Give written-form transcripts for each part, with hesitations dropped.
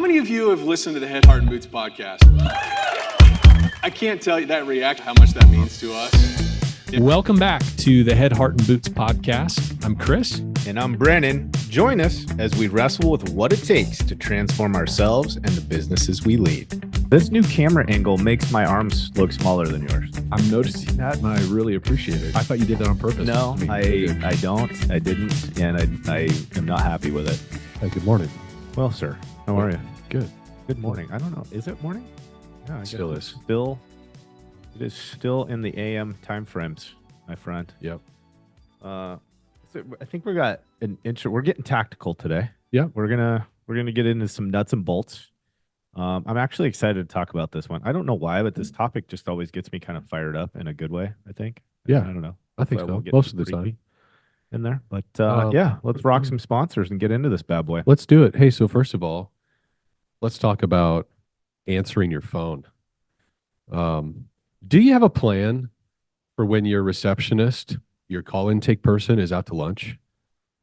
many of you have listened to the Head, Heart, and Boots podcast? I can't tell you that reaction, how much that means to us. Welcome back to the Head, Heart, and Boots podcast. I'm Chris. And I'm Brennan. Join us as we wrestle with what it takes to transform ourselves and the businesses we lead. This new camera angle makes my arms look smaller than yours. I'm noticing that, and I really appreciate it. I thought you did that on purpose. No, I don't. I didn't, and I am not happy with it. Hey, good morning. Well, sir, how are you? Good. Good morning. I don't know. Is it morning? Yeah, It still is. It is still in the AM time frames, my friend. Yep. So I think we got an intro. We're getting tactical today. Yeah. We're gonna get into some nuts and bolts. I'm actually excited to talk about this one. I don't know why, but this topic just always gets me kind of fired up in a good way, I think. Yeah. I don't know. I think Hopefully so. won't get Most of the creepy time. in there. But yeah, let's rock some sponsors and get into this bad boy. Let's do it. Hey, so first of all, let's talk about answering your phone. Do you have a plan for when your receptionist, your call intake person is out to lunch?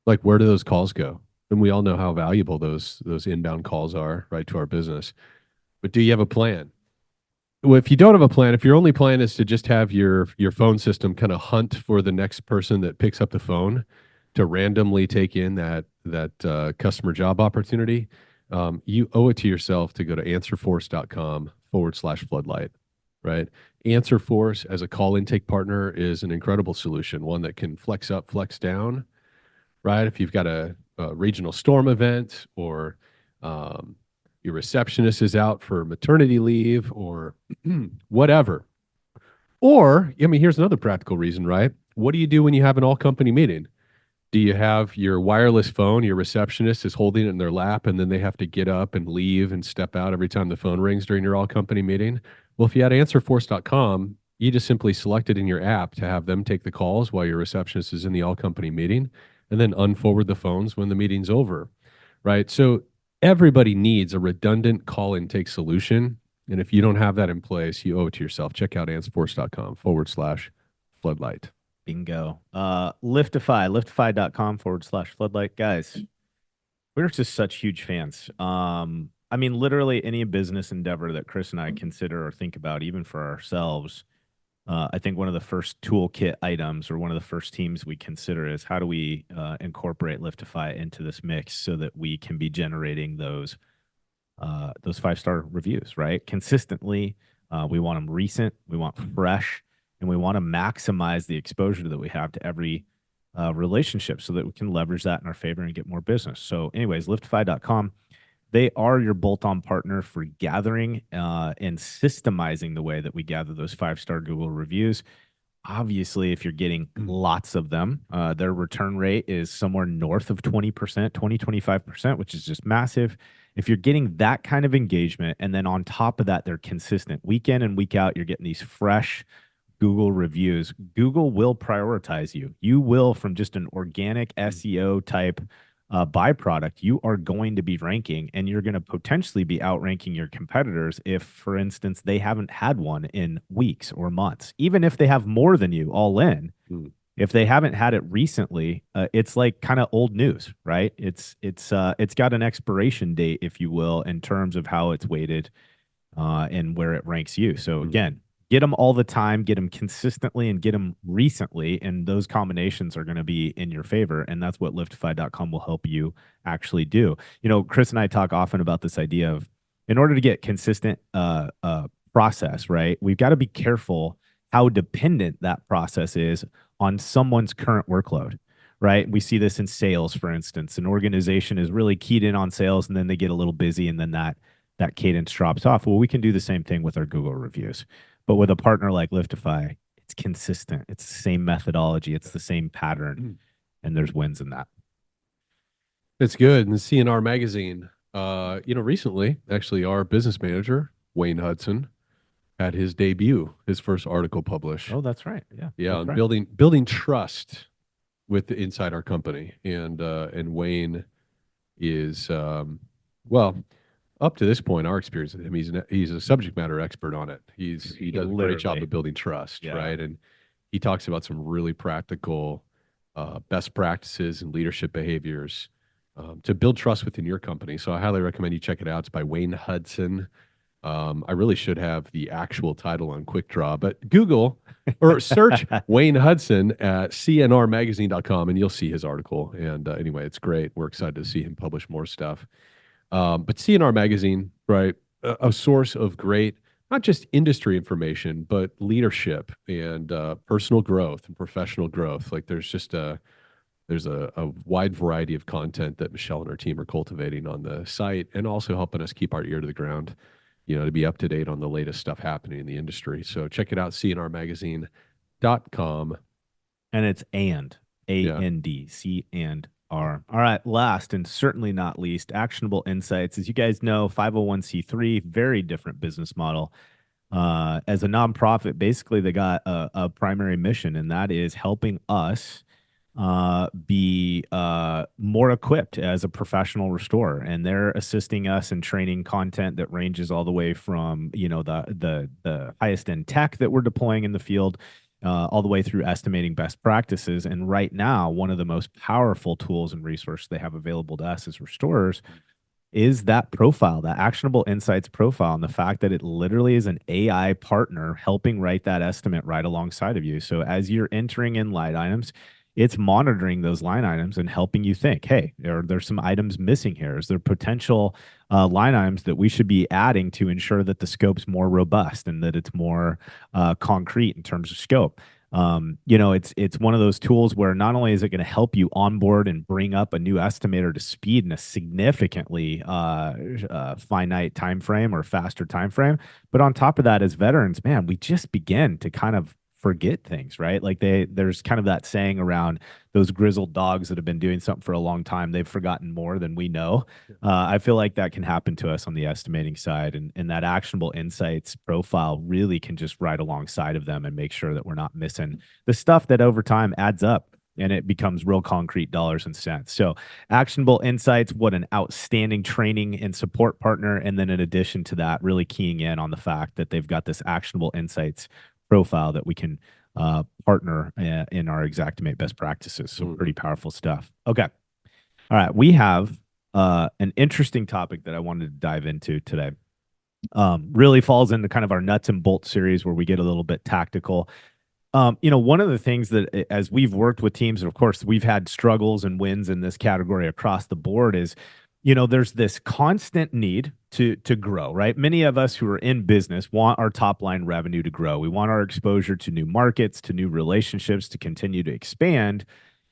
Like, where do those calls go? And we all know how valuable those inbound calls are, right, to our business. But do you have a plan? Well, if you don't have a plan, if your only plan is to just have your phone system kind of hunt for the next person that picks up the phone to randomly take in that customer job opportunity, you owe it to yourself to go to answerforce.com/floodlight, right? AnswerForce as a call intake partner is an incredible solution, one that can flex up, flex down, right? If you've got a regional storm event, or your receptionist is out for maternity leave, or whatever. Or, I mean, here's another practical reason, right? What do you do when you have an all-company meeting? Do you have your wireless phone, your receptionist is holding it in their lap, and then they have to get up and leave and step out every time the phone rings during your all-company meeting? Well, if you had answerforce.com, you just simply select it in your app to have them take the calls while your receptionist is in the all-company meeting, and then unforward the phones when the meeting's over, right? So everybody needs a redundant call intake solution. And if you don't have that in place, you owe it to yourself. Check out answerforce.com/floodlight. Bingo. Liftify.com/floodlight. Guys, we're just such huge fans. I mean, literally any business endeavor that Chris and I consider or think about, even for ourselves, I think one of the first toolkit items, or one of the first teams we consider, is how do we incorporate Liftify into this mix so that we can be generating those 5-star reviews, right? Consistently. We want them recent, we want fresh, and we want to maximize the exposure that we have to every relationship so that we can leverage that in our favor and get more business. So anyways, Liftify.com. They are your bolt-on partner for gathering and systemizing the way that we gather those 5-star Google reviews. Obviously, if you're getting lots of them, their return rate is somewhere north of 20%, 25%, which is just massive. If you're getting that kind of engagement, and then on top of that, they're consistent week in and week out, you're getting these fresh Google reviews. Google will prioritize you. You will, from just an organic SEO type byproduct, you are going to be ranking, and you're going to potentially be outranking your competitors if, for instance, they haven't had one in weeks or months. Even if they have more than you all in, if they haven't had it recently, it's like kind of old news, right? It's got an expiration date, if you will, in terms of how it's weighted and where it ranks you. So again, get them all the time, get them consistently, and get them recently, and those combinations are going to be in your favor, and that's what Liftify.com will help you actually do. You know, Chris and I talk often about this idea of, in order to get consistent process, right, we've got to be careful how dependent that process is on someone's current workload, right? We see this in sales, for instance. An organization is really keyed in on sales, and then they get a little busy, and then that cadence drops off. Well, we can do the same thing with our Google reviews. But with a partner like Liftify, it's consistent. It's the same methodology. It's the same pattern. And there's wins in that. It's good. And C&R Magazine, recently, actually, our business manager, Wayne Hudson, had his debut, his first article published. Oh, that's right. Yeah. Yeah, on right. building trust inside our company. And Wayne is, up to this point, our experience with him, he's a subject matter expert on it. He does a great job of building trust, right? And he talks about some really practical best practices and leadership behaviors to build trust within your company. So I highly recommend you check it out. It's by Wayne Hudson. I really should have the actual title on Quick Draw, but Google or search Wayne Hudson at cnrmagazine.com and you'll see his article. And anyway, it's great. We're excited to see him publish more stuff. But CNR Magazine, right, a source of great, not just industry information, but leadership and personal growth and professional growth. Like there's a wide variety of content that Michelle and her team are cultivating on the site and also helping us keep our ear to the ground, to be up to date on the latest stuff happening in the industry. So check it out, cnrmagazine.com. And it's A-N-D, C and R. All right, last and certainly not least, Actionable Insights. As you guys know, 501c3, very different business model. As a nonprofit, basically they got a primary mission, and that is helping us be more equipped as a professional restorer, and they're assisting us in training content that ranges all the way from the highest end tech that we're deploying in the field, all the way through estimating best practices. And right now, one of the most powerful tools and resources they have available to us as restorers is that profile, that Actionable Insights profile, and the fact that it literally is an AI partner helping write that estimate right alongside of you. So as you're entering in line items, it's monitoring those line items and helping you think, hey, there's some items missing here. Is there potential line items that we should be adding to ensure that the scope's more robust and that it's more concrete in terms of scope? It's one of those tools where not only is it going to help you onboard and bring up a new estimator to speed in a significantly finite time frame or faster time frame, but on top of that, as veterans, man, we just begin to kind of forget things, right? Like there's kind of that saying around those grizzled dogs that have been doing something for a long time, they've forgotten more than we know. I feel like that can happen to us on the estimating side, and that Actionable Insights profile really can just ride alongside of them and make sure that we're not missing the stuff that over time adds up and it becomes real concrete dollars and cents. So Actionable Insights, what an outstanding training and support partner. And then in addition to that, really keying in on the fact that they've got this Actionable Insights profile that we can partner in our Xactimate best practices. So pretty powerful stuff. Okay. All right. We have an interesting topic that I wanted to dive into today. Really falls into kind of our nuts and bolts series where we get a little bit tactical. One of the things that as we've worked with teams, and of course we've had struggles and wins in this category across the board, is there's this constant need to grow, right? Many of us who are in business want our top line revenue to grow. We want our exposure to new markets, to new relationships to continue to expand.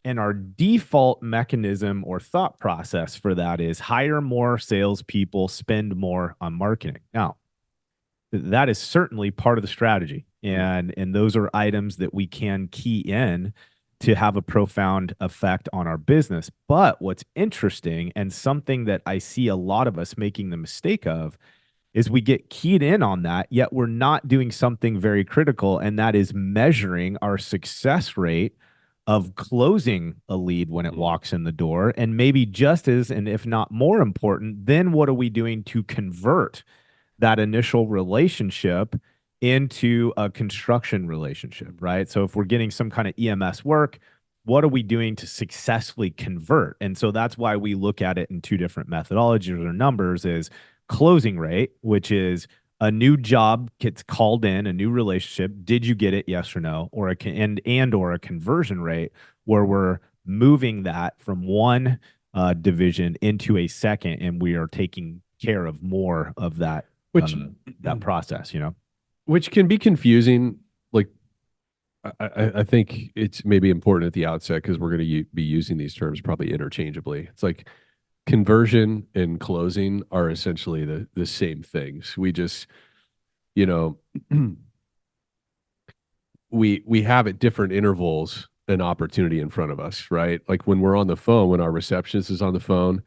And our default mechanism or thought process for that is hire more salespeople, spend more on marketing. Now, that is certainly part of the strategy. And those are items that we can key in to have a profound effect on our business. But what's interesting, and something that I see a lot of us making the mistake of, is we get keyed in on that, yet we're not doing something very critical, and that is measuring our success rate of closing a lead when it walks in the door. And maybe just as, and if not more important, then what are we doing to convert that initial relationship into a construction relationship, right? So if we're getting some kind of EMS work, what are we doing to successfully convert? And so that's why we look at it in two different methodologies or numbers: is closing rate, which is a new job gets called in, a new relationship. Did you get it? Yes or no? Or a conversion rate, where we're moving that from one division into a second, and we are taking care of more of that, that process, Which can be confusing. Like, I think it's maybe important at the outset, because we're going to be using these terms probably interchangeably. It's like conversion and closing are essentially the same things. We just, we have at different intervals an opportunity in front of us, right? Like when we're on the phone, when our receptionist is on the phone,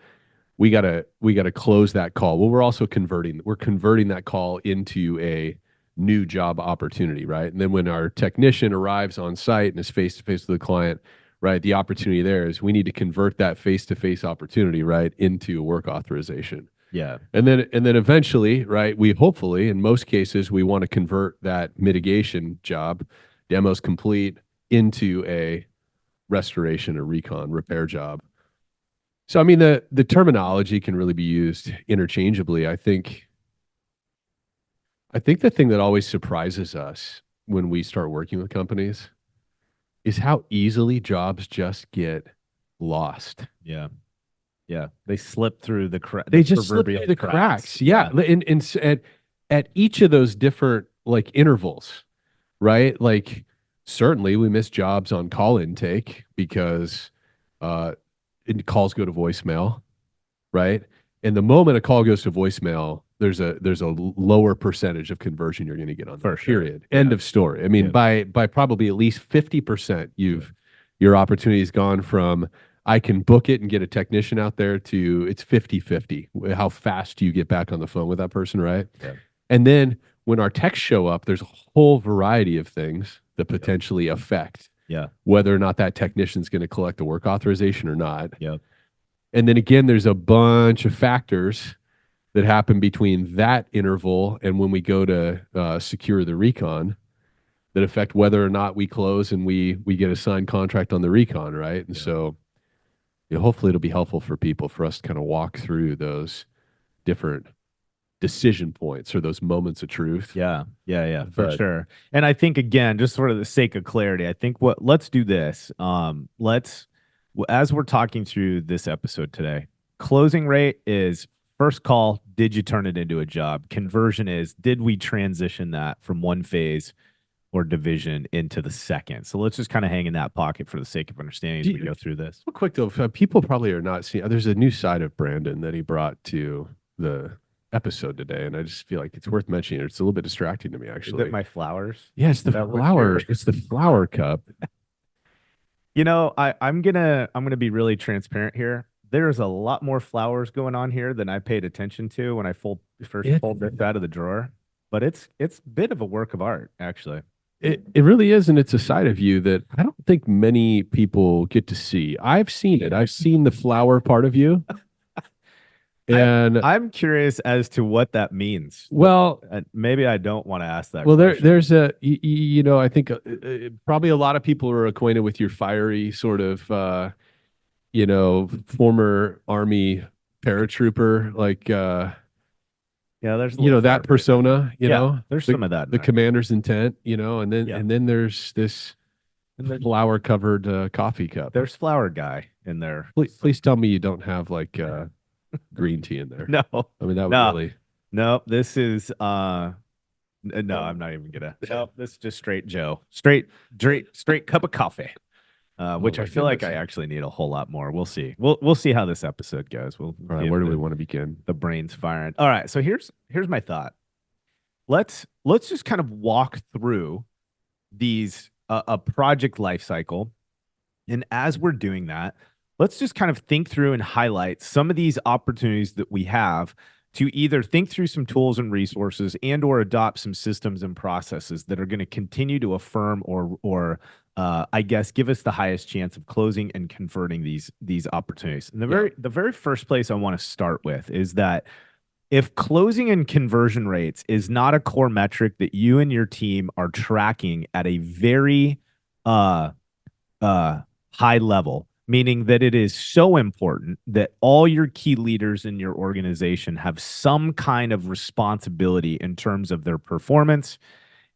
we gotta close that call. Well, we're also converting that call into a new job opportunity, right? And then when our technician arrives on site and is face to face with the client, right, the opportunity there is we need to convert that face to face opportunity, right, into a work authorization. Yeah. And then eventually, right, we hopefully, in most cases, we want to convert that mitigation job, demos complete, into a restoration or recon repair job. So I mean the terminology can really be used interchangeably. I think the thing that always surprises us when we start working with companies is how easily jobs just get lost. Yeah. Yeah. They slip through They just slip through the cracks. Yeah. At each of those different like intervals, right? Like certainly we miss jobs on call intake because uh calls go to voicemail, right? And the moment a call goes to voicemail, there's a lower percentage of conversion you're going to get on For that. sure. Period. End of story. I mean, by probably at least 50%, your opportunity has gone from I can book it and get a technician out there to it's 50-50. How fast do you get back on the phone with that person, right? Yeah. And then when our texts show up, there's a whole variety of things that potentially affect Yeah. whether or not that technician's going to collect a work authorization or not. Yeah. And then again, there's a bunch of factors that happen between that interval and when we go to secure the recon that affect whether or not we close and we get a signed contract on the recon, right? And so hopefully it'll be helpful for people for us to kind of walk through those different decision points or those moments of truth. Yeah, for sure. And I think again, just for the sake of clarity, I think let's do this. As we're talking through this episode today, closing rate is first call, did you turn it into a job? Conversion is, did we transition that from one phase or division into the second? So let's just kind of hang in that pocket for the sake of understanding as we go through this. Real quick though, people probably are not seeing, there's a new side of Brandon that he brought to the episode today, and I just feel like it's worth mentioning. It's a little bit distracting to me, actually. Is it my flowers? Yeah, it's the flower. It's the flower cup. You know, I'm gonna be really transparent here. There's a lot more flowers going on here than I paid attention to when I first pulled this out of the drawer. But it's a bit of a work of art, actually. It really is, and it's a side of you that I don't think many people get to see. I've seen it. I've seen the flower part of you. And I'm curious as to what that means. Well, maybe I don't want to ask that. Well, there's a I think probably a lot of people are acquainted with your fiery sort of former Army paratrooper, like there's that persona, there's some of that. The commander's intent, and then there's this flower covered coffee cup. There's flower guy in there. Please tell me you don't have like green tea in there. No, I mean that would really. No, this is no, I'm not even gonna. No, this is just straight Joe, straight cup of coffee, which I feel like I actually need a whole lot more. We'll see. We'll see how this episode goes. All right, where do we want to begin? The brain's firing. All right, so here's my thought. Let's just kind of walk through these a project life cycle, and as we're doing that, let's just kind of think through and highlight some of these opportunities that we have to either think through some tools and resources and or adopt some systems and processes that are going to continue to affirm or I guess give us the highest chance of closing and converting these opportunities. And the very first place I want to start with is that if closing and conversion rates is not a core metric that you and your team are tracking at a very high level, meaning that it is so important that all your key leaders in your organization have some kind of responsibility in terms of their performance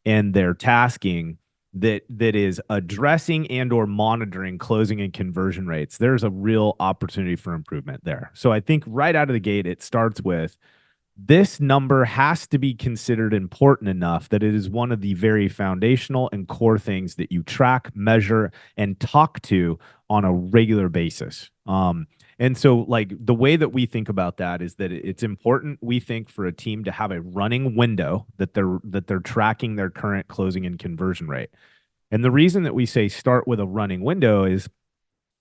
and their tasking that is addressing and or monitoring closing and conversion rates, there's a real opportunity for improvement there. So I think right out of the gate, it starts with this number has to be considered important enough that it is one of the very foundational and core things that you track, measure, and talk to on a regular basis. And so like the way that we think about that is that it's important, we think, for a team to have a running window that they're tracking their current closing and conversion rate. And the reason that we say start with a running window is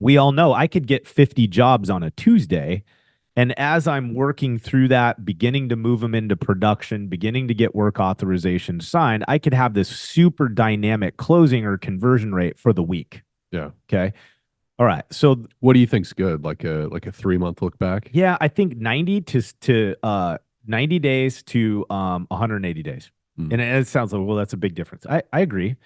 we all know I could get 50 jobs on a Tuesday. And as I'm working through that, beginning to move them into production, beginning to get work authorization signed, I could have this super dynamic closing or conversion rate for the week. Yeah. Okay. All right. So what do you think's good? Like a 3-month look back? Yeah, I think 90 days to 180 days. And it sounds like, well, that's a big difference. I agree.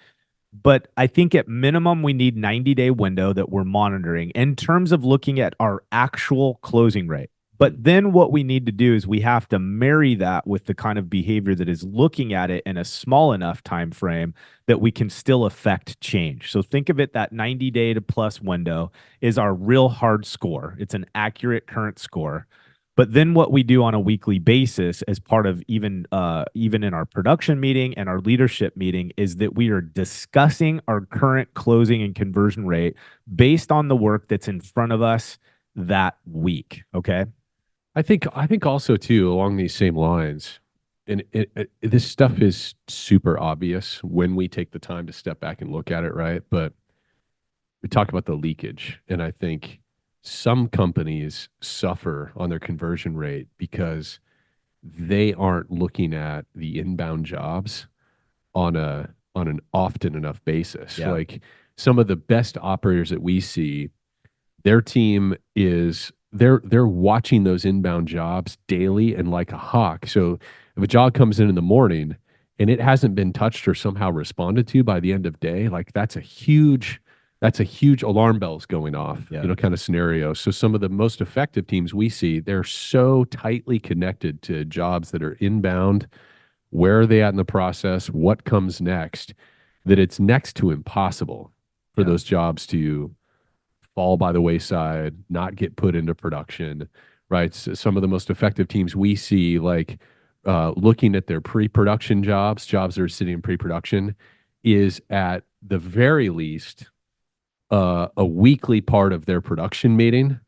But I think at minimum, we need 90-day window that we're monitoring in terms of looking at our actual closing rate. But then what we need to do is we have to marry that with the kind of behavior that is looking at it in a small enough time frame that we can still affect change. So think of it, that 90-day to plus window is our real hard score. It's an accurate current score. But then what we do on a weekly basis as part of even in our production meeting and our leadership meeting is that we are discussing our current closing and conversion rate based on the work that's in front of us that week. Okay. I think also too along these same lines, and this stuff is super obvious when we take the time to step back and look at it, right? But we talk about the leakage, and I think some companies suffer on their conversion rate because they aren't looking at the inbound jobs on an often enough basis. Yeah. Like some of the best operators that we see, their team is they're watching those inbound jobs daily and like a hawk. So if a job comes in the morning and it hasn't been touched or somehow responded to by the end of day, like that's a huge alarm bells going off, Yeah. you know, kind of scenario. So some of the most effective teams we see, they're so tightly connected to jobs that are inbound. Where are they at in the process? What comes next? That it's next to impossible for Yeah. those jobs to fall by the wayside, not get put into production, right? So some of the most effective teams we see, like looking at their pre-production jobs that are sitting in pre-production, is at the very least a weekly part of their production meeting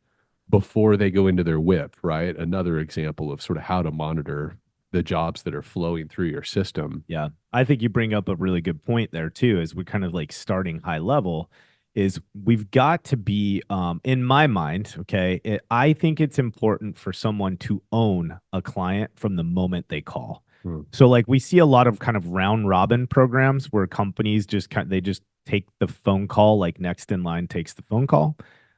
before they go into their whip, right? Another example of sort of how to monitor the jobs that are flowing through your system. Yeah. I think you bring up a really good point there too, as we're kind of like starting high level, is we've got to be, in my mind, okay, I think it's important for someone to own a client from the moment they call. Hmm. So like we see a lot of kind of round robin programs where companies they just take the phone call, like next in line takes the phone call.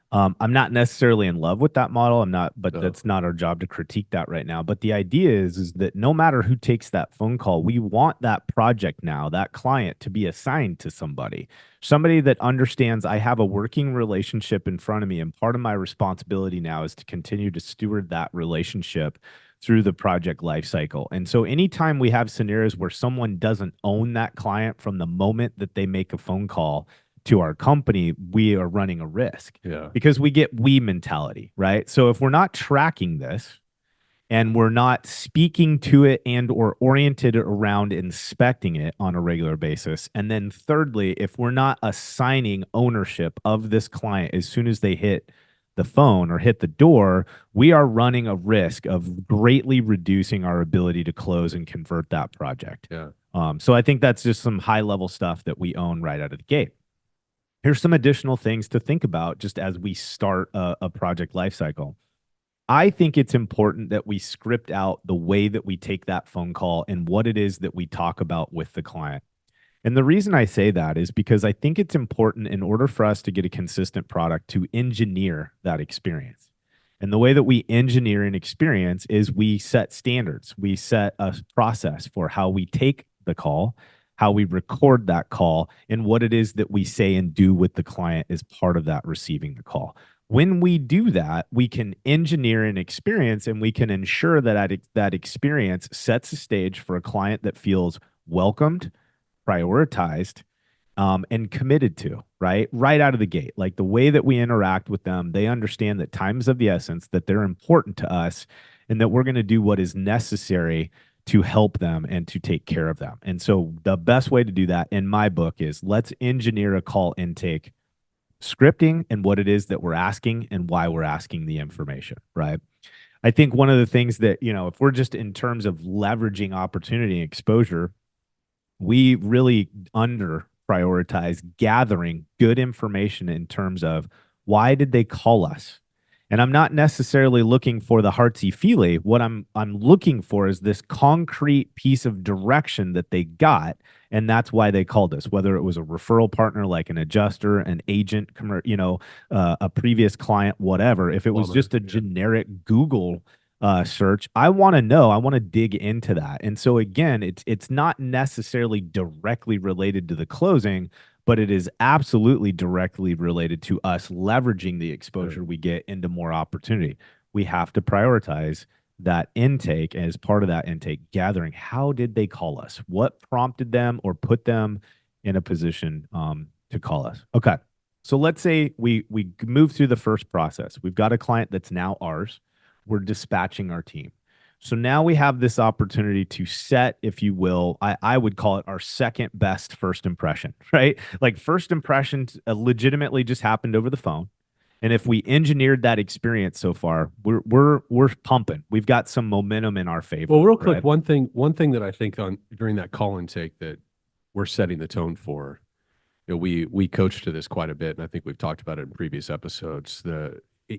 I'm not necessarily in love with that model. I'm not, but No. that's not our job to critique that right now. But the idea is that no matter who takes that phone call, we want that project now, that client to be assigned to somebody that understands I have a working relationship in front of me. And part of my responsibility now is to continue to steward that relationship through the project lifecycle. And so anytime we have scenarios where someone doesn't own that client from the moment that they make a phone call to our company, we are running a risk. Yeah. Because we get we mentality, right? So if we're not tracking this and we're not speaking to it and or oriented around inspecting it on a regular basis, and then thirdly, if we're not assigning ownership of this client as soon as they hit the phone or hit the door, we are running a risk of greatly reducing our ability to close and convert that project. Yeah. So I think that's just some high level stuff that we own right out of the gate. Here's some additional things to think about just as we start a project lifecycle. I think it's important that we script out the way that we take that phone call and what it is that we talk about with the client. And the reason I say that is because I think it's important in order for us to get a consistent product to engineer that experience. And the way that we engineer an experience is we set standards. We set a process for how we take the call, how we record that call, and what it is that we say and do with the client as part of that receiving the call. When we do that, we can engineer an experience and we can ensure that that experience sets a stage for a client that feels welcomed, prioritized, and committed to, right out of the gate. Like the way that we interact with them, they understand that time is of the essence, that they're important to us, and that we're going to do what is necessary to help them and to take care of them. And so the best way to do that in my book is let's engineer a call intake scripting and what it is that we're asking and why we're asking the information, right? I think one of the things that, if we're just in terms of leveraging opportunity and exposure, we really under prioritize gathering good information in terms of why did they call us? And I'm not necessarily looking for the heartsy feely. What I'm looking for is this concrete piece of direction that they got, and that's why they called us. Whether it was a referral partner like an adjuster, an agent, a previous client, whatever. If it was just a generic Google search, I want to know. I want to dig into that. And so again, it's not necessarily directly related to the closing, but it is absolutely directly related to us leveraging the exposure we get into more opportunity. We have to prioritize that intake as part of that intake gathering. How did they call us? What prompted them or put them in a position to call us? Okay. So let's say we move through the first process. We've got a client that's now ours. We're dispatching our team. So now we have this opportunity to set, if you will, I would call it our second best first impression, right? Like first impressions legitimately just happened over the phone. And if we engineered that experience so far, we're pumping. We've got some momentum in our favor. Well, real quick, right? one thing that I think on during that call intake that we're setting the tone for, we coach to this quite a bit, and I think we've talked about it in previous episodes.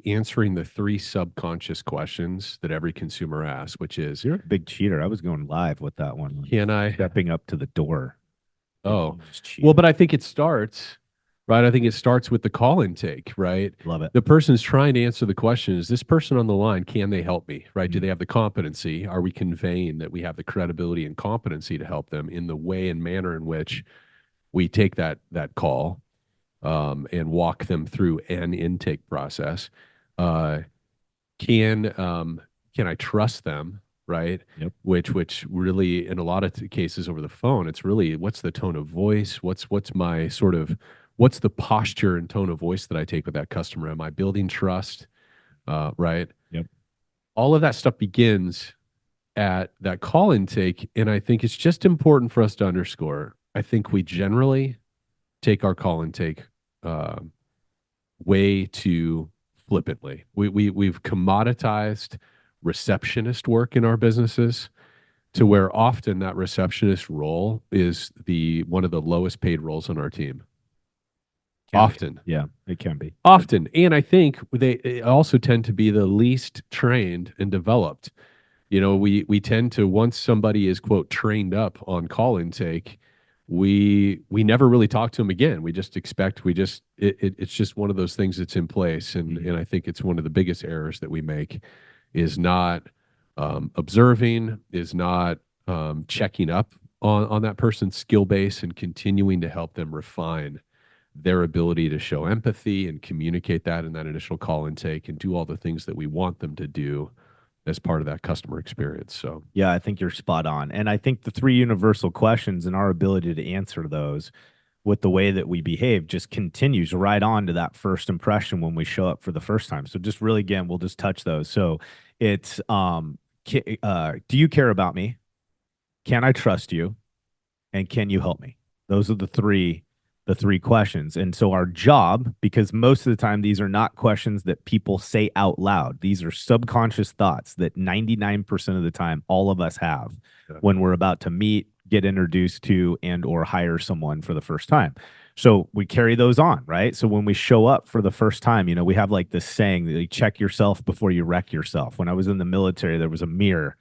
Answering the 3 subconscious questions that every consumer asks, which is, You're a big cheater. I was going live with that one. can I? Stepping up to the door. Oh, well, but I think it starts, right? I think it starts with the call intake, right? Love it. The person's trying to answer the question, is this person on the line, can they help me, right? Do they have the competency? Are we conveying that we have the credibility and competency to help them in the way and manner in which we take that call and walk them through an intake process? Can I trust them, right? Yep. Which really, in a lot of cases over the phone, it's really what's the tone of voice, what's my sort of what's the posture and tone of voice that I take with that customer? Am I building trust? Right. Yep. All of that stuff begins at that call intake, and I think it's just important for us to underscore. I think we generally take our call intake way too flippantly. We've commoditized receptionist work in our businesses to where often that receptionist role is one of the lowest paid roles on our team. Often. Yeah, it can be. Often. And I think they also tend to be the least trained and developed. We tend to, once somebody is, quote, trained up on call intake, we never really talk to them again. We just expect, it's just one of those things that's in place. And I think it's one of the biggest errors that we make is not observing, is not checking up on that person's skill base and continuing to help them refine their ability to show empathy and communicate that in that initial call intake and do all the things that we want them to do as part of that customer experience. So yeah, I think you're spot on. And I think the 3 universal questions and our ability to answer those with the way that we behave just continues right on to that first impression when we show up for the first time. So just really, again, we'll just touch those. So it's, do you care about me? Can I trust you? And can you help me? Those are the three questions. And so our job, because most of the time these are not questions that people say out loud. These are subconscious thoughts that 99% of the time all of us have when we're about to meet, get introduced to, and or hire someone for the first time. So we carry those on, right? So when we show up for the first time, we have like this saying that you check yourself before you wreck yourself. When I was in the military, there was a mirror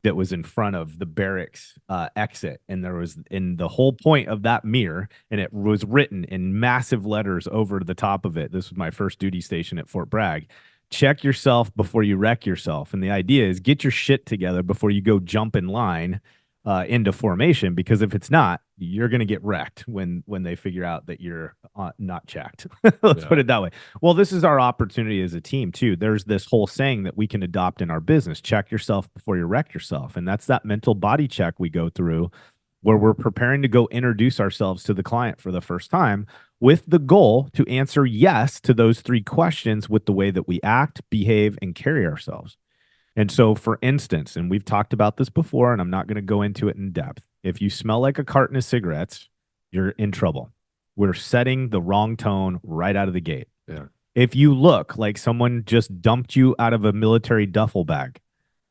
that was in front of the barracks exit. And there was in the whole point of that mirror, and it was written in massive letters over the top of it. This was my first duty station at Fort Bragg. Check yourself before you wreck yourself. And the idea is get your shit together before you go jump in line into formation, because if it's not, you're going to get wrecked when they figure out that you're not checked. Let's put it that way. Well, this is our opportunity as a team too. There's this whole saying that we can adopt in our business: check yourself before you wreck yourself. And that's that mental body check we go through where we're preparing to go introduce ourselves to the client for the first time with the goal to answer yes to those 3 questions with the way that we act, behave, and carry ourselves. And so, for instance, and we've talked about this before, and I'm not going to go into it in depth. If you smell like a carton of cigarettes, you're in trouble. We're setting the wrong tone right out of the gate. Yeah. If you look like someone just dumped you out of a military duffel bag,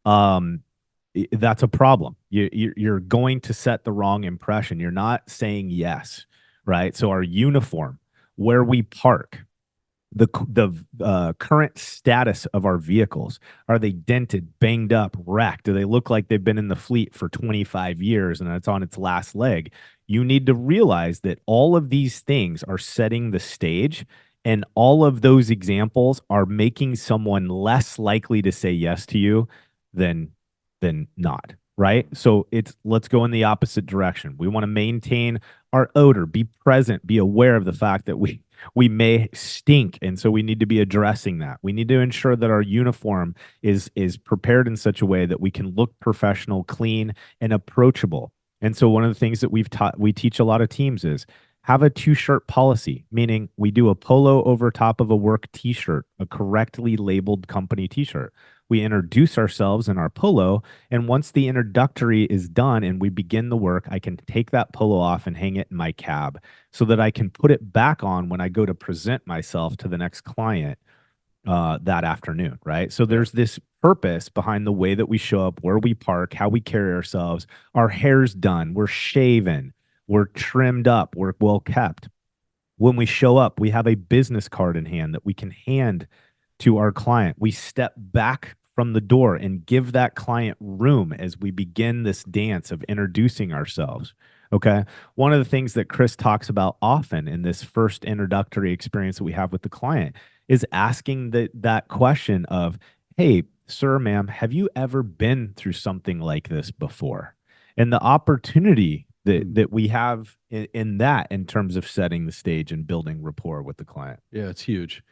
that's a problem. You're going to set the wrong impression. You're not saying yes, right? So our uniform, where we park, the current status of our vehicles. Are they dented, banged up, wrecked? Do they look like they've been in the fleet for 25 years and it's on its last leg? You need to realize that all of these things are setting the stage, and all of those examples are making someone less likely to say yes to you than not, right? So let's go in the opposite direction. We want to maintain our odor, be present, be aware of the fact that we may stink, and so we need to be addressing that. We need to ensure that our uniform is prepared in such a way that we can look professional, clean, and approachable. And so one of the things that we teach a lot of teams is have a two-shirt policy, meaning we do a polo over top of a work t-shirt, a correctly labeled company t-shirt. We introduce ourselves in our polo, and once the introductory is done and we begin the work, I can take that polo off and hang it in my cab so that I can put it back on when I go to present myself to the next client that afternoon, right? So there's this purpose behind the way that we show up, where we park, how we carry ourselves. Our hair's done, we're shaven, we're trimmed up, we're well kept. When we show up, we have a business card in hand that we can hand to our client. We step back from the door and give that client room as we begin this dance of introducing ourselves. Okay. One of the things that Chris talks about often in this first introductory experience that we have with the client is asking that question of, hey, sir, ma'am, have you ever been through something like this before? And the opportunity that we have in that in terms of setting the stage and building rapport with the client. Yeah, it's huge.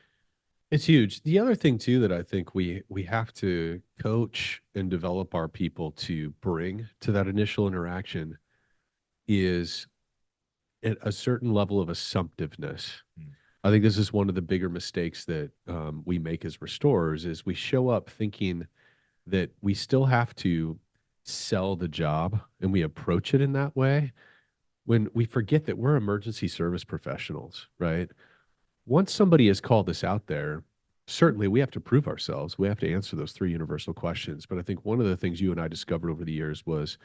It's huge. The other thing too that I think we have to coach and develop our people to bring to that initial interaction is a certain level of assumptiveness. I think this is one of the bigger mistakes that we make as restorers is we show up thinking that we still have to sell the job, and we approach it in that way when we forget that we're emergency service professionals, right? Once somebody has called us out there, certainly we have to prove ourselves. We have to answer those three universal questions. But I think one of the things you and I discovered over the years was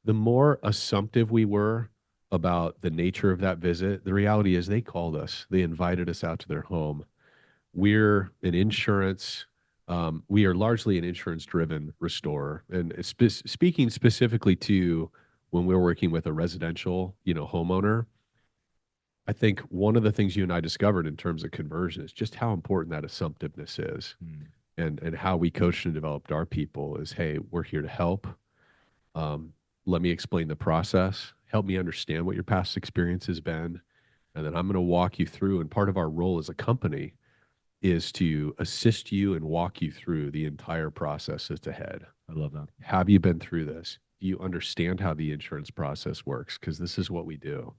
the more assumptive we were about the nature of that visit, the reality is they called us, they invited us out to their home. We're an insurance, we are largely an insurance driven restorer. And speaking specifically to when we're working with a residential, homeowner, I think one of the things you and I discovered in terms of conversion is just how important that assumptiveness is. And how we coached and developed our people is, hey, we're here to help. Let me explain the process. Help me understand what your past experience has been. And then I'm going to walk you through. And part of our role as a company is to assist you and walk you through the entire process that's ahead. I love that. Have you been through this? Do you understand how the insurance process works? Because this is what we do.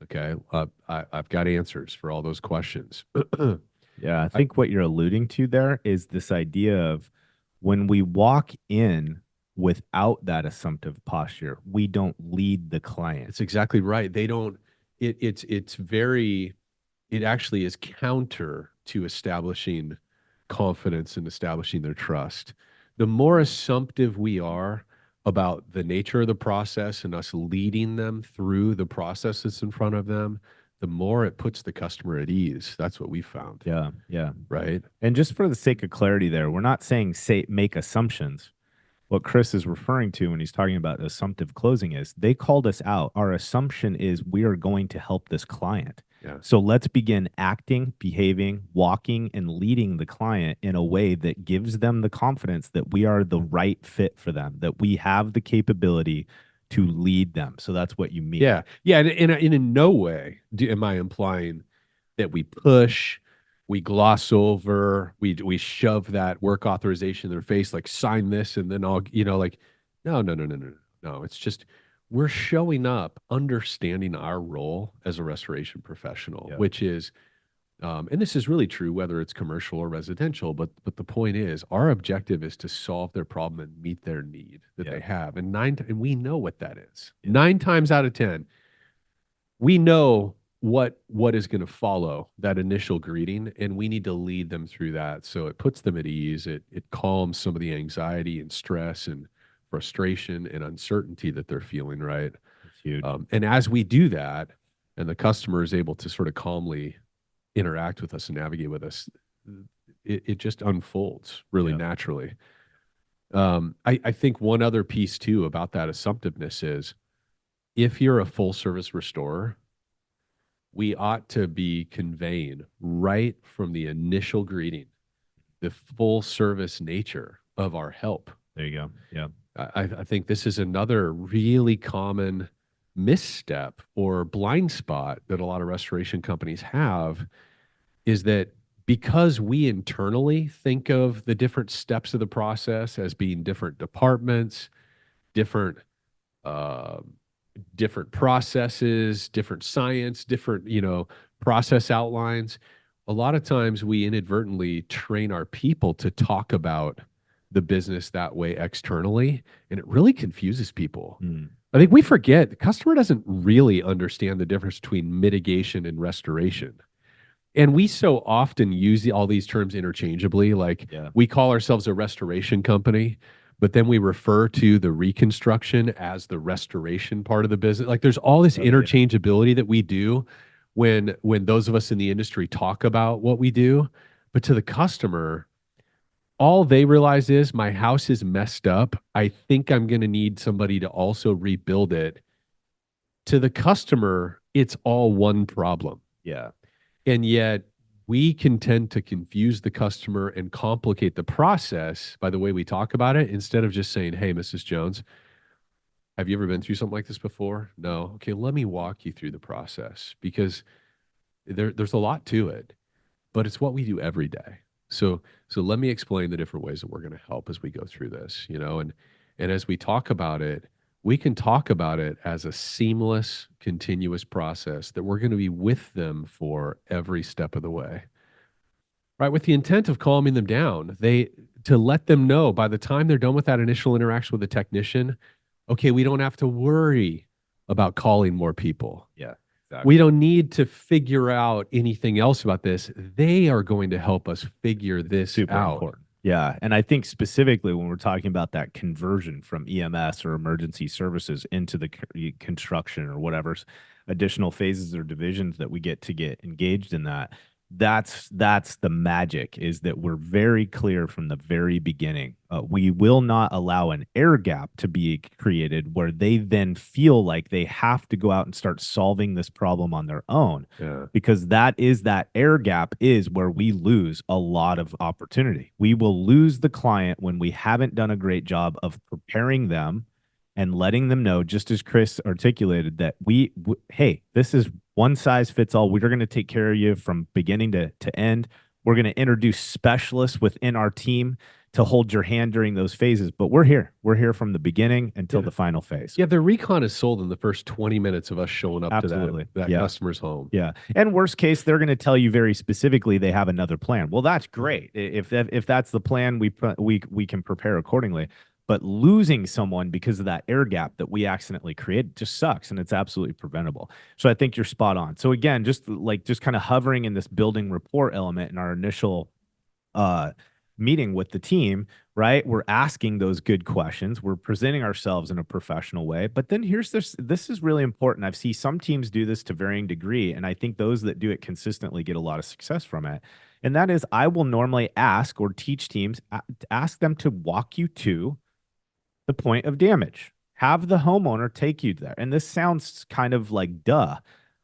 Okay. I've got answers for all those questions. Yeah, I think what you're alluding to there is this idea of when we walk in without that assumptive posture, we don't lead the client. It's exactly right. They don't, it actually is counter to establishing confidence and establishing their trust. The more assumptive we are about the nature of the process and us leading them through the process that's in front of them, the more it puts the customer at ease. That's what we found. Yeah, yeah. Right. And just for the sake of clarity there, we're not saying make assumptions. What Chris is referring to when he's talking about assumptive closing is they called us out. Our assumption is we are going to help this client. Yeah. So let's begin acting, behaving, walking, and leading the client in a way that gives them the confidence that we are the right fit for them, that we have the capability to lead them. So that's what you mean. Yeah. Yeah. And in no way am I implying that we push, we gloss over, we shove that work authorization in their face, like sign this and then I'll, like, no. It's just we're showing up, understanding our role as a restoration professional, Yeah. which is, and this is really true whether it's commercial or residential. But the point is, our objective is to solve their problem and meet their need that Yeah. they have, and we know what that is. 9 times out of 10, we know what is going to follow that initial greeting, and we need to lead them through that so it puts them at ease. It calms some of the anxiety and stress and frustration and uncertainty that they're feeling, right? It's huge. And as we do that, and the customer is able to sort of calmly interact with us and navigate with us, it just unfolds really naturally. I think one other piece too about that assumptiveness is if you're a full service restorer, we ought to be conveying right from the initial greeting the full service nature of our help. There you go. Yeah. I think this is another really common misstep or blind spot that a lot of restoration companies have, is that because we internally think of the different steps of the process as being different departments, different uh, different processes, different science, different, process outlines. A lot of times we inadvertently train our people to talk about the business that way externally, and it really confuses people. Mm. I think we forget the customer doesn't really understand the difference between mitigation and restoration. And we so often use all these terms interchangeably. Like Yeah. we call ourselves a restoration company, but then we refer to the reconstruction as the restoration part of the business. Like there's all this Oh, yeah. interchangeability that we do when those of us in the industry talk about what we do. But to the customer, all they realize is my house is messed up. I think I'm going to need somebody to also rebuild it. To the customer, it's all one problem. Yeah. And yet we can tend to confuse the customer and complicate the process by the way we talk about it, instead of just saying, hey, Mrs. Jones, have you ever been through something like this before? No. Okay, let me walk you through the process, because there's a lot to it, but it's what we do every day. So let me explain the different ways that we're going to help as we go through this, and as we talk about it, we can talk about it as a seamless, continuous process that we're going to be with them for every step of the way. Right, with the intent of calming them down, to let them know by the time they're done with that initial interaction with the technician, okay, we don't have to worry about calling more people. Yeah. We don't need to figure out anything else about this. They are going to help us figure this Super out. important. Yeah. And I think specifically when we're talking about that conversion from EMS or emergency services into the construction or whatever additional phases or divisions that we get engaged in that's the magic, is that we're very clear from the very beginning. We will not allow an air gap to be created where they then feel like they have to go out and start solving this problem on their own, Yeah. because that air gap is where we lose a lot of opportunity. We will lose the client when we haven't done a great job of preparing them and letting them know, just as Chris articulated, that hey, this is one size fits all. We're going to take care of you from beginning to end. We're going to introduce specialists within our team to hold your hand during those phases. But we're here. We're here from the beginning until the final phase. Yeah, the recon is sold in the first 20 minutes of us showing up Absolutely. to that Yeah. customer's home. Yeah. And worst case, they're going to tell you very specifically they have another plan. Well, that's great. If that's the plan, we can prepare accordingly. But losing someone because of that air gap that we accidentally created just sucks, and it's absolutely preventable. So I think you're spot on. So again, just kind of hovering in this building rapport element in our initial meeting with the team, right? We're asking those good questions. We're presenting ourselves in a professional way. But then here's this is really important. I've seen some teams do this to varying degree, and I think those that do it consistently get a lot of success from it. And that is, I will normally ask or teach teams, ask them to walk you to the point of damage. Have the homeowner take you there. And this sounds kind of like duh,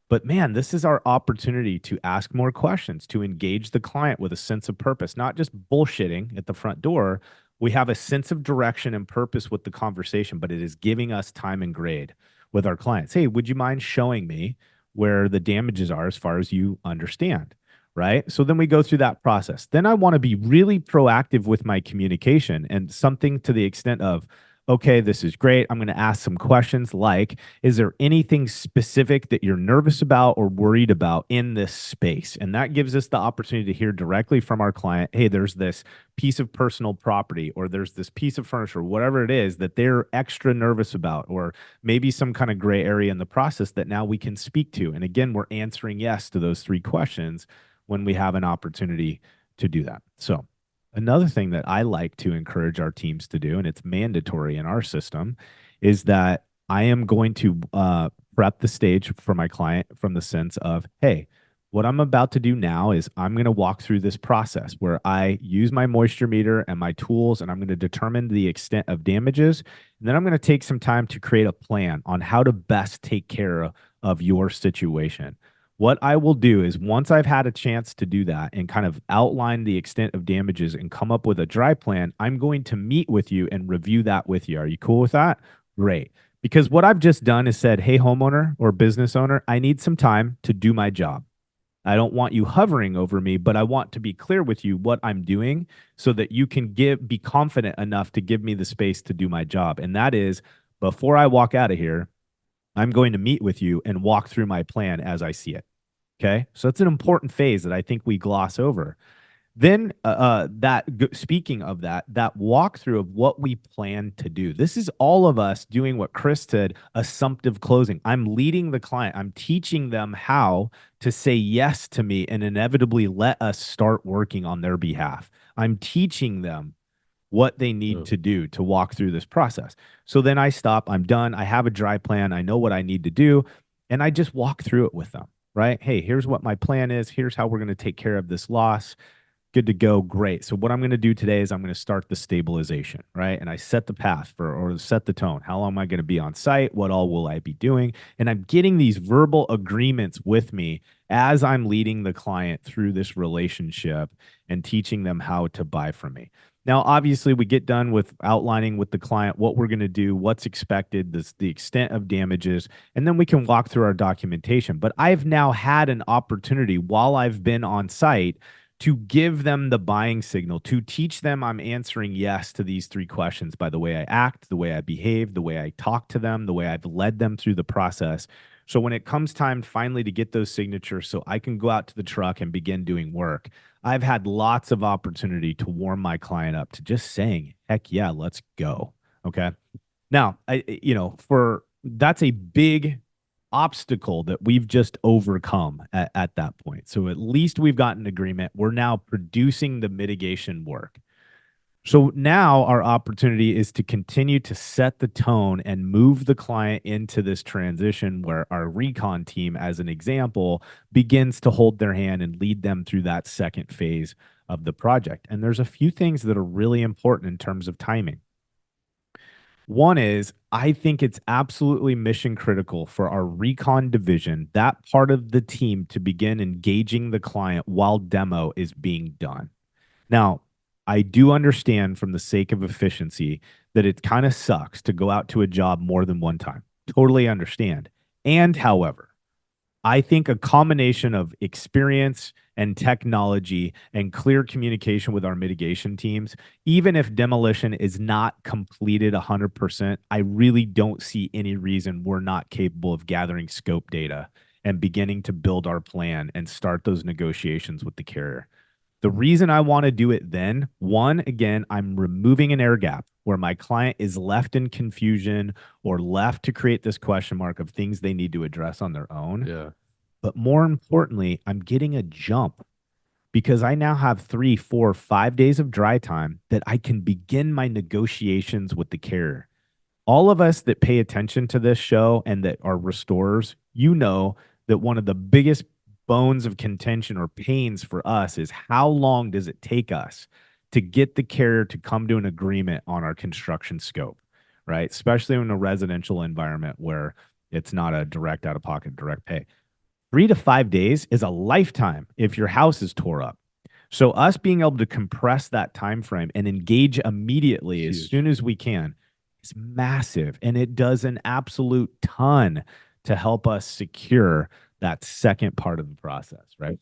but man, this is our opportunity to ask more questions, to engage the client with a sense of purpose, not just bullshitting at the front door. We have a sense of direction and purpose with the conversation, but it is giving us time and grade with our clients. Hey, would you mind showing me where the damages are as far as you understand? Right. So then we go through that process. Then I want to be really proactive with my communication, and something to the extent of, okay, this is great. I'm going to ask some questions like, is there anything specific that you're nervous about or worried about in this space? And that gives us the opportunity to hear directly from our client, hey, there's this piece of personal property, or there's this piece of furniture, whatever it is that they're extra nervous about, or maybe some kind of gray area in the process that now we can speak to. And again, we're answering yes to those three questions when we have an opportunity to do that. So another thing that I like to encourage our teams to do, and it's mandatory in our system, is that I am going to prep the stage for my client from the sense of, hey, what I'm about to do now is I'm going to walk through this process where I use my moisture meter and my tools, and I'm going to determine the extent of damages. And then I'm going to take some time to create a plan on how to best take care of your situation. What I will do is once I've had a chance to do that and kind of outline the extent of damages and come up with a dry plan, I'm going to meet with you and review that with you. Are you cool with that? Great. Because what I've just done is said, hey, homeowner or business owner, I need some time to do my job. I don't want you hovering over me, but I want to be clear with you what I'm doing so that you can be confident enough to give me the space to do my job. And that is before I walk out of here, I'm going to meet with you and walk through my plan as I see it. Okay. So that's an important phase that I think we gloss over. Then speaking of that, that walkthrough of what we plan to do. This is all of us doing what Chris said, assumptive closing. I'm leading the client. I'm teaching them how to say yes to me and inevitably let us start working on their behalf. I'm teaching them what they need to do to walk through this process. So then I stop, I'm done. I have a dry plan. I know what I need to do. And I just walk through it with them, right? Hey, here's what my plan is. Here's how we're going to take care of this loss. Good to go. Great. So what I'm going to do today is I'm going to start the stabilization, right? And I set the path or set the tone. How long am I going to be on site? What all will I be doing? And I'm getting these verbal agreements with me as I'm leading the client through this relationship and teaching them how to buy from me. Now, obviously, we get done with outlining with the client what we're going to do, what's expected, the extent of damages, and then we can walk through our documentation. But I've now had an opportunity while I've been on site to give them the buying signal, to teach them I'm answering yes to these 3 questions by the way I act, the way I behave, the way I talk to them, the way I've led them through the process. So when it comes time finally to get those signatures so I can go out to the truck and begin doing work, I've had lots of opportunity to warm my client up to just saying, heck yeah, let's go. Okay. Now, that's a big obstacle that we've just overcome at that point. So at least we've got an agreement. We're now producing the mitigation work. So now our opportunity is to continue to set the tone and move the client into this transition where our recon team, as an example, begins to hold their hand and lead them through that second phase of the project. And there's a few things that are really important in terms of timing. One is, I think it's absolutely mission critical for our recon division, that part of the team, to begin engaging the client while demo is being done. Now, I do understand from the sake of efficiency that it kind of sucks to go out to a job more than one time. Totally understand. And however, I think a combination of experience and technology and clear communication with our mitigation teams, even if demolition is not completed 100%, I really don't see any reason we're not capable of gathering scope data and beginning to build our plan and start those negotiations with the carrier. The reason I want to do it then, one, again, I'm removing an air gap where my client is left in confusion or left to create this question mark of things they need to address on their own. Yeah. But more importantly, I'm getting a jump because I now have 3, 4, 5 days of dry time that I can begin my negotiations with the carrier. All of us that pay attention to this show and that are restorers, you know that one of the biggest bones of contention or pains for us is how long does it take us to get the carrier to come to an agreement on our construction scope, right? Especially in a residential environment where it's not a direct out-of-pocket direct pay. 3 to 5 days is a lifetime if your house is tore up. So us being able to compress that time frame and engage immediately as soon as we can is massive, and it does an absolute ton to help us secure that second part of the process, right?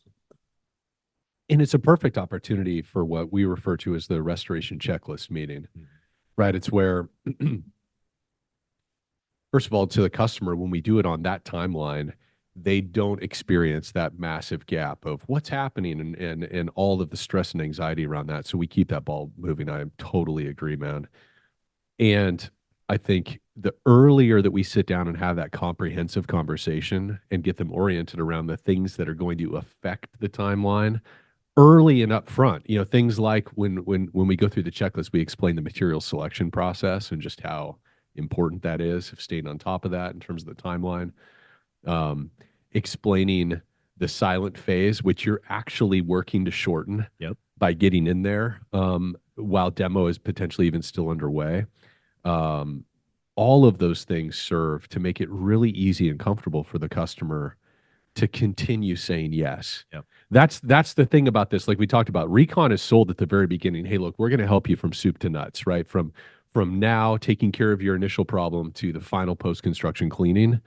And it's a perfect opportunity for what we refer to as the restoration checklist meeting, right? It's where, first of all, to the customer, when we do it on that timeline, they don't experience that massive gap of what's happening and all of the stress and anxiety around that. So we keep that ball moving. I totally agree, man. And I think the earlier that we sit down and have that comprehensive conversation and get them oriented around the things that are going to affect the timeline early and upfront, things like when we go through the checklist, we explain the material selection process and just how important that is, of staying on top of that in terms of the timeline. Explaining the silent phase, which you're actually working to shorten by getting in there while demo is potentially even still underway. All of those things serve to make it really easy and comfortable for the customer to continue saying yes. Yep. That's the thing about this. Like we talked about, recon is sold at the very beginning. Hey, look, we're going to help you from soup to nuts, right? From now taking care of your initial problem to the final post-construction cleaning.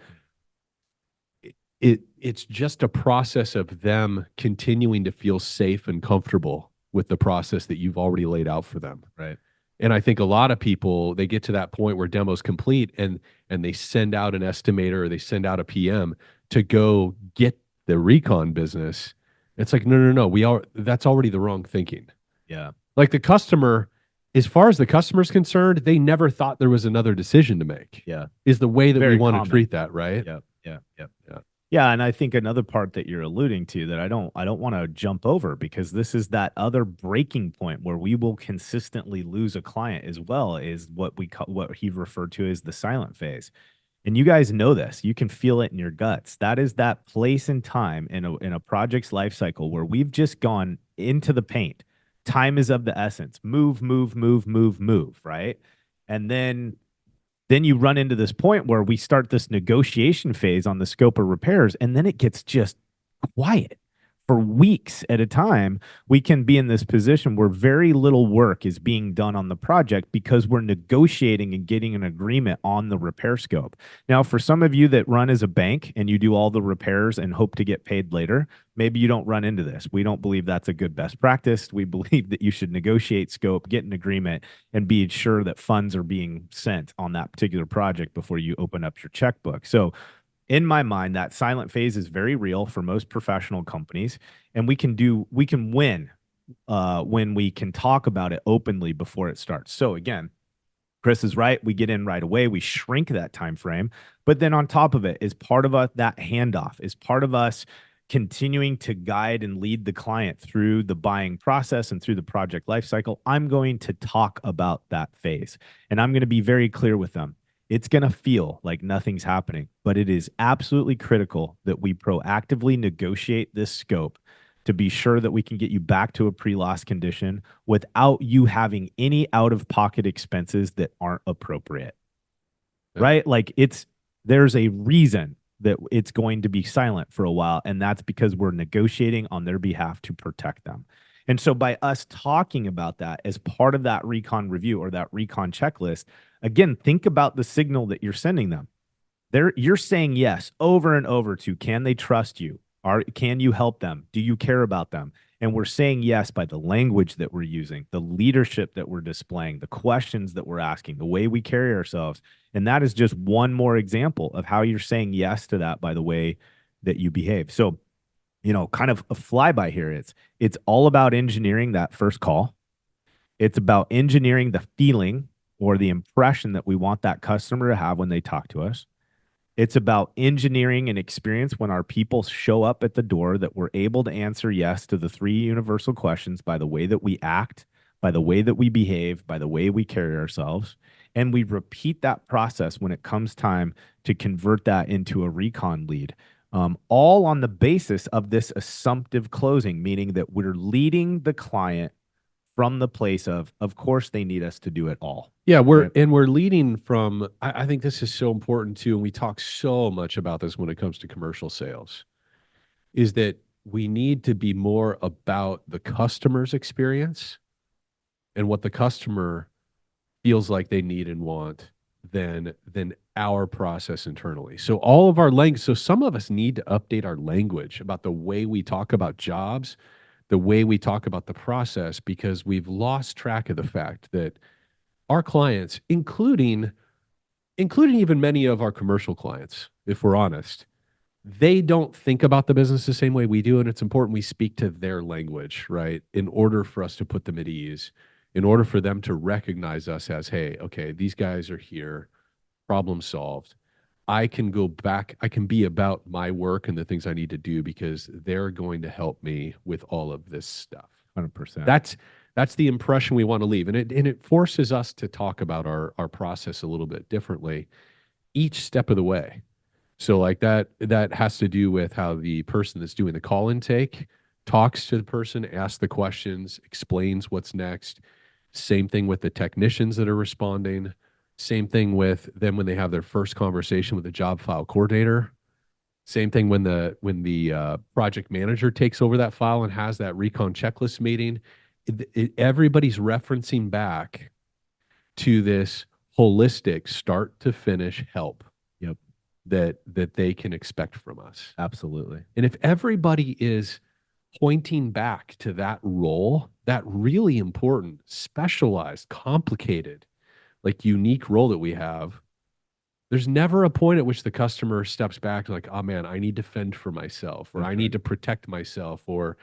It's just a process of them continuing to feel safe and comfortable with the process that you've already laid out for them. Right. And I think a lot of people, they get to that point where demo's complete and they send out an estimator or they send out a PM to go get the recon business. It's like, no, that's already the wrong thinking. Yeah. Like the customer, as far as the customer's concerned, they never thought there was another decision to make. Yeah. Is the way that Very we want common. to treat that, right? Yep. Yeah, and I think another part that you're alluding to that I don't want to jump over, because this is that other breaking point where we will consistently lose a client as well, is what he referred to as the silent phase. And you guys know this. You can feel it in your guts. That is that place and time in a project's life cycle where we've just gone into the paint. Time is of the essence. Move, right? And then you run into this point where we start this negotiation phase on the scope of repairs, and then it gets just quiet for weeks at a time. We can be in this position where very little work is being done on the project because we're negotiating and getting an agreement on the repair scope. Now, for some of you that run as a bank and you do all the repairs and hope to get paid later, maybe you don't run into this. We don't believe that's a good best practice. We believe that you should negotiate scope, get an agreement, and be sure that funds are being sent on that particular project before you open up your checkbook. So in my mind, that silent phase is very real for most professional companies, and we can win when we can talk about it openly before it starts. So again, Chris is right. We get in right away. We shrink that time frame, but then on top of it is part of that handoff is part of us continuing to guide and lead the client through the buying process and through the project lifecycle. I'm going to talk about that phase, and I'm going to be very clear with them. It's going to feel like nothing's happening, but it is absolutely critical that we proactively negotiate this scope to be sure that we can get you back to a pre-loss condition without you having any out-of-pocket expenses that aren't appropriate. Yeah. Right? Like there's a reason that it's going to be silent for a while, and that's because we're negotiating on their behalf to protect them. And so by us talking about that as part of that recon review or that recon checklist, again, think about the signal that you're sending them. You're saying yes over and over to, can they trust you? Can you help them? Do you care about them? And we're saying yes by the language that we're using, the leadership that we're displaying, the questions that we're asking, the way we carry ourselves. And that is just one more example of how you're saying yes to that by the way that you behave. So, kind of a flyby here. It's all about engineering that first call. It's about engineering the feeling or the impression that we want that customer to have when they talk to us. It's about engineering an experience when our people show up at the door that we're able to answer yes to the 3 universal questions by the way that we act, by the way that we behave, by the way we carry ourselves. And we repeat that process when it comes time to convert that into a recon lead. All on the basis of this assumptive closing, meaning that we're leading the client from the place of course, they need us to do it all. Yeah, we're leading from, I think this is so important too, and we talk so much about this when it comes to commercial sales, is that we need to be more about the customer's experience and what the customer feels like they need and want than our process internally. So all of our language, so some of us need to update our language about the way we talk about jobs, the way we talk about the process, because we've lost track of the fact that our clients, including even many of our commercial clients, if we're honest, they don't think about the business the same way we do. And it's important we speak to their language, right? In order for us to put them at ease, in order for them to recognize us as, hey, okay, these guys are here, problem solved. I can go back, I can be about my work and the things I need to do because they're going to help me with all of this stuff. 100%. That's the impression we want to leave. And it forces us to talk about our process a little bit differently each step of the way. So like that has to do with how the person that's doing the call intake talks to the person, asks the questions, explains what's next. Same thing with the technicians that are responding. Same thing with them when they have their first conversation with the job file coordinator. Same thing when the project manager takes over that file and has that recon checklist meeting. Everybody's referencing back to this holistic start to finish help. Yep. That they can expect from us. Absolutely. And if everybody is pointing back to that role, that really important, specialized, complicated, like unique role that we have, there's never a point at which the customer steps back like, oh man, I need to fend for myself, or I need to protect myself, or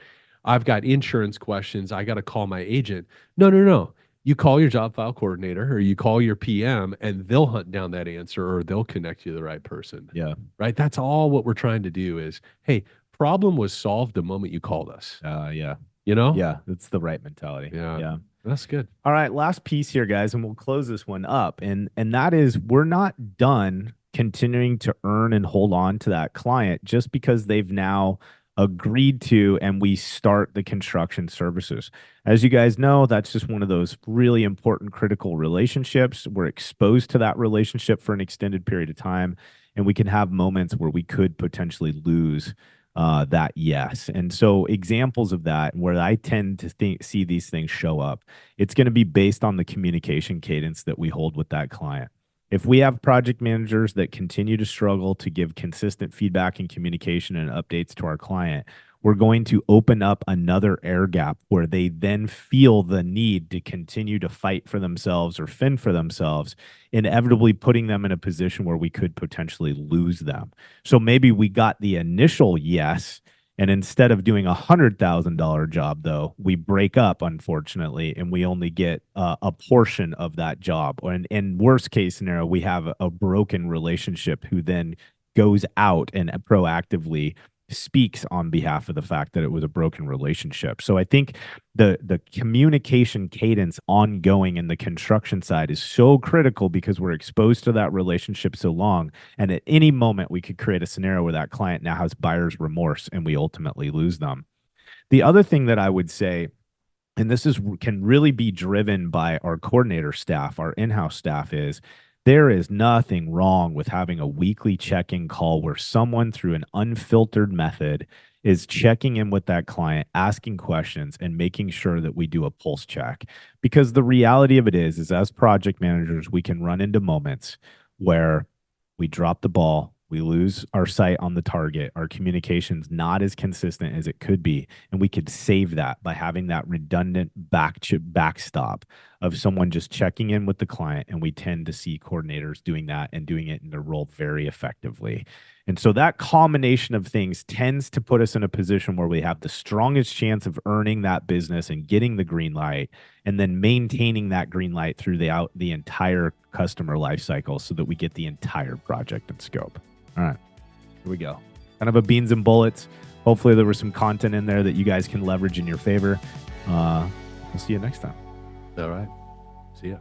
I've got insurance questions, I got to call my agent. No, no, no. You call your job file coordinator or you call your PM and they'll hunt down that answer or they'll connect you to the right person. Yeah. Right. That's all what we're trying to do is, hey, problem was solved the moment you called us. Yeah. You know? Yeah. That's the right mentality. Yeah. Yeah. That's good. All right, last piece here, guys, and we'll close this one up. And that is, we're not done continuing to earn and hold on to that client just because they've now agreed to and we start the construction services. As you guys know, that's just one of those really important critical relationships. We're exposed to that relationship for an extended period of time, and we can have moments where we could potentially lose that yes. And so examples of that, where I tend to see these things show up, it's going to be based on the communication cadence that we hold with that client. If we have project managers that continue to struggle to give consistent feedback and communication and updates to our client, we're going to open up another air gap where they then feel the need to continue to fight for themselves or fend for themselves, inevitably putting them in a position where we could potentially lose them. So maybe we got the initial yes, and instead of doing $100,000 job, though, we break up, unfortunately, and we only get a portion of that job. Or in worst case scenario, we have a broken relationship who then goes out and proactively speaks on behalf of the fact that it was a broken relationship. So I think the communication cadence ongoing in the construction side is so critical because we're exposed to that relationship so long. And at any moment, we could create a scenario where that client now has buyer's remorse and we ultimately lose them. The other thing that I would say, and this can really be driven by our coordinator staff, our in-house staff, is there is nothing wrong with having a weekly check-in call where someone through an unfiltered method is checking in with that client, asking questions, and making sure that we do a pulse check. Because the reality of it is as project managers, we can run into moments where we drop the ball, we lose our sight on the target, our communication's not as consistent as it could be, and we could save that by having that redundant backstop of someone just checking in with the client, and we tend to see coordinators doing that and doing it in their role very effectively. And so that combination of things tends to put us in a position where we have the strongest chance of earning that business and getting the green light, and then maintaining that green light throughout the entire customer life cycle so that we get the entire project and scope. All right, here we go. Kind of a beans and bullets. Hopefully there was some content in there that you guys can leverage in your favor. We'll see you next time. All right. See ya.